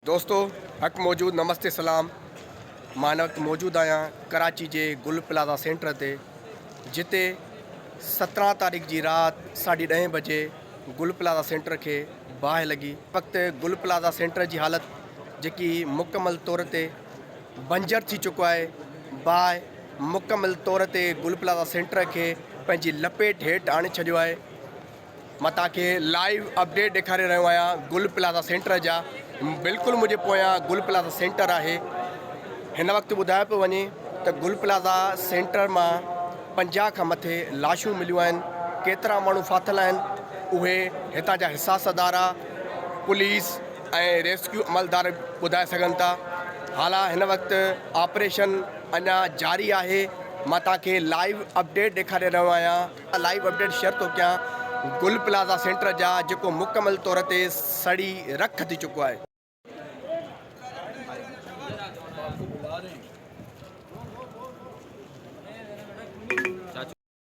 दोस्तों हक़ मौजूद नमस्ते सलाम। मां हिन वक़्तु मौजूदु आहियां कराची जे गुल प्लाज़ा सेंटर ते, जिते 17 तारीख़ जी राति 10:30 बजे गुल प्लाज़ा सेंटर खे बाहि लॻी। वक़्तु गुल प्लाज़ा सेंटर जी हालति जेकी मुकमल तौर ते बंजर थी चुको आहे। बाहि मुकमल तौर ते गुल प्लाज़ा सेंटर खे पंहिंजी लपेट हेठि आणे छॾियो आहे। मां तव्हांखे लाइव अपडेट ॾेखारे रहियो आहियां गुल प्लाज़ा सेंटर जा। बिल्कुलु मुंहिंजे पोयां गुल प्लाज़ा सेंटर आहे। हिन वक़्तु ॿुधायो पियो वञे त गुल प्लाज़ा सेंटर मां 50 खां मथे लाशूं मिलियूं आहिनि। केतिरा माण्हू फाथल आहिनि उहे हितां जा हिसास अदारा, पुलिस ऐं रेस्क्यू अमलदार ॿुधाए सघनि था। हालां हिन वक़्तु ऑपरेशन अञा जारी आहे। मां तव्हांखे लाइव अपडेट ॾेखारे रहियो आहियां। लाइव अपडेट शेयर थो कयां गुल प्लाज़ा सेंटर जा, जेको मुकमल तौर ते सड़ी रख थी चुको आहे।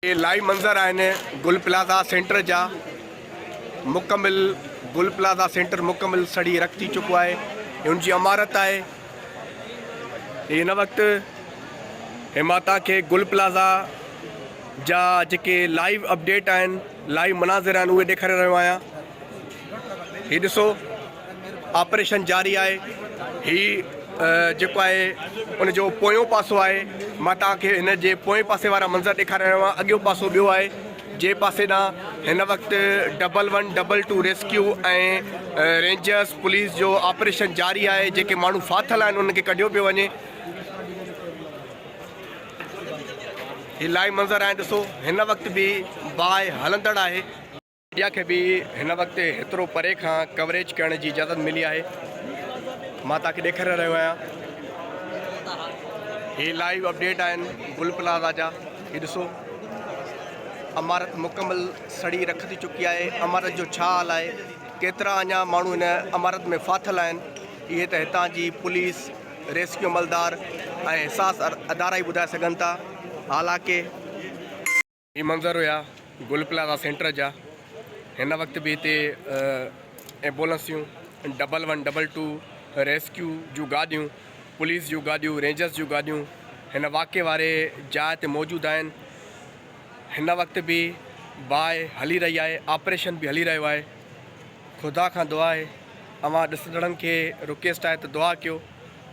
ये लाइव मंज़र आहिनि गुल प्लाज़ा सेंटर जा। मुकमिल गुल प्लाज़ा सेंटर मुकमिल सड़ी रख थी चुको आहे। हुनजी इमारत आहे। हिन वक़्तु मां तव्हांखे गुल प्लाज़ा जा जेके लाइव अपडेट आहिनि, लाइव मनाज़िर आहिनि, उहे ॾेखारे रहियो आहियां। हीउ ॾिसो ऑपरेशन जारी आहे। हीउ जेको आहे उनजो पोयों पासो आहे। मां तव्हांखे हिन जे पोएं पासे वारा मंज़र ॾेखारे रहियो आहियां। अॻियो पासो ॿियो आहे। जे पासे ॾांहुं हिन वक़्तु 112 रेस्क्यू ऐं रेंजर्स पुलिस जो ऑपरेशन जारी आहे। जेके माण्हू फाथल आहिनि उनखे कढियो पियो वञे। हीउ लाइव मंज़र आहे। ॾिसो हिन वक़्तु बि बाहि हलंदड़ आहे। मीडिया खे बि हिन वक़्तु हेतिरो परे खां कवरेज करण जी इजाज़त मिली आहे। मां तव्हांखे ॾेखारे रहियो आहियां। हीउ लाइव अपडेट आहिनि गुल प्लाज़ा जा। हीउ ॾिसो इमारत मुकमल सड़ी रख थी चुकी आहे। इमारत जो छा हाल आहे, केतिरा अञा माण्हू हिन इमारत में फाथल आहिनि, इहे त हितां जी पुलिस, रेस्क्यू अमलदार ऐं हिसास अदारा ई ॿुधाए सघनि था। हालांकि हीउ मंज़र हुया गुल प्लाज़ा सेंटर जा। हिन वक़्तु बि हिते एम्बुलेंसियूं, 112 रेस्क्यू जूं गाॾियूं, पुलिस जूं गाॾियूं, रेंजर्स जूं गाॾियूं हिन वाक़े वारे जाइ ते मौजूदु आहिनि। हिन वक़्तु बि बाहि हली रही आहे, ऑपरेशन बि हली रहियो आहे। ख़ुदा खां दुआ आहे, अवां ॾिसंदड़नि खे रिक्वेस्ट आहे त दुआ कयो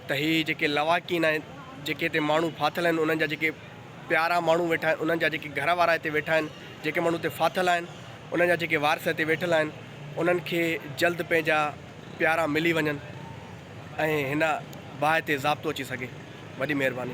त हीअ जेके लवाकीन आहिनि, जेके हिते माण्हू फाथल आहिनि, उन्हनि जा जेके प्यारा माण्हू वेठा आहिनि, उन्हनि जा जेके घर वारा हिते वेठा आहिनि, जेके माण्हू हिते फाथल आहिनि, उन्हनि जा जेके वारिस हिते वेठल आहिनि, उन्हनि खे जल्द पंहिंजा प्यारा मिली वञनि ऐं हिन बाहि ते ज़ाब्तो अची सघे। वॾी महिरबानी।